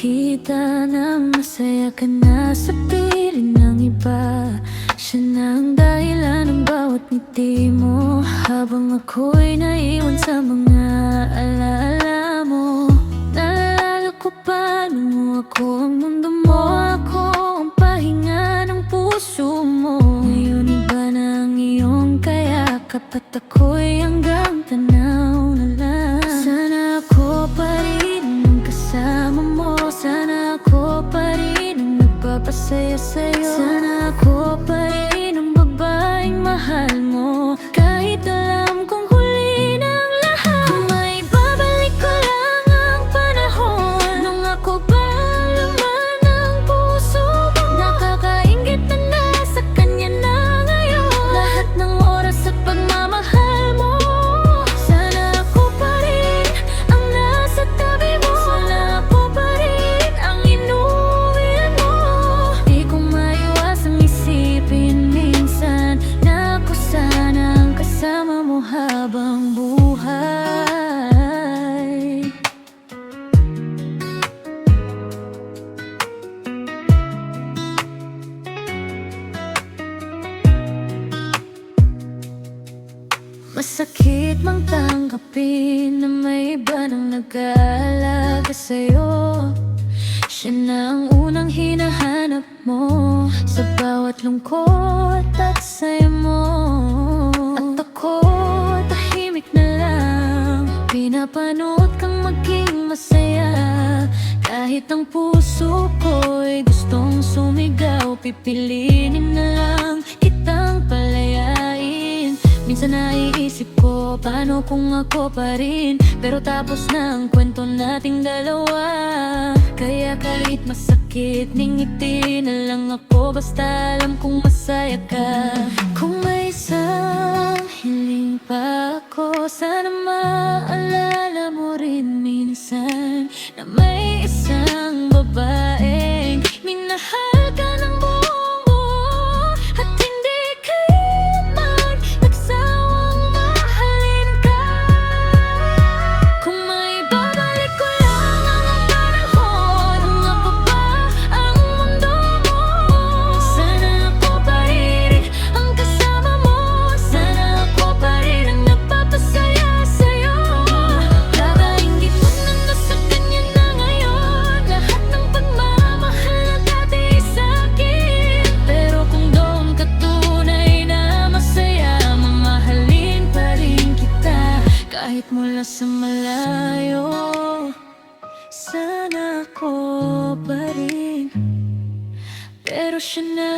makita na masaya ka na sa piling ng iba. Siya na ang dahilan ng bawat ngiti mo, habang ako'y naiwan sa mga alaala mo. Naalala ko pa nung ako ang mundo mo, ako ang pahinga ng puso mo. Ngayon iba na ang iyong kayakap at ako'y hanggang tanaw na lang. Sana ako pa rin ang kasama mo, sana ako pa rin ang nagpapasaya sa'yo. Sana ako pa rin ang babaeng mahal mo, kahit alam kong huli ng lahat. Kung may babalik ko lang ang panahon, nung ako pa laman ng puso mo. Nakakaingit na sa kanya na ngayon lahat ng oras at pagmamahal mo. Sana ako pa rin ang nasa tabi mo, sana ako pa rin ang inuwian mo. Di ko maiwasang isipin minsan na ako sana ang kasama mo habang buhay. Masakit mang tanggapin na may iba nang nag-aalaga sa'yo. Siya na ang unang hinahanap mo sa bawat lungkot at saya mo. At ako tahimik na lang, pinapanood kang maging masaya. Kahit ang puso ko'y gustong sumigaw, pipiliin na lang kitang palayain. Minsan naiisip ko, paano kung ako pa rin? Pero tapos na ang kwento nating dalawa. Kaya kahit masakit, ningiti na lang ako, basta alam kong masaya ka. Kung may isang hiling pa ako, sana maalala mo rin minsan na may isang babaeng minahal ka ng buong buo, at hindi kailanman nagsawang mahalin ka. Kung may babalik ko lang ang panahon, nung ako pa ang mundo mo. Sana ako pa rin ang kasama mo, sana ako pa rin ang nagpapasaya sa'yo. Kakaingit mo na nasa kanya na ngayon lahat ng pagmamahal na dati sa'kin. Pero kung doon ka tunay na masaya, mamahalin pa rin kita kahit mula sa malayo. Sana ako pa rin, pero siya na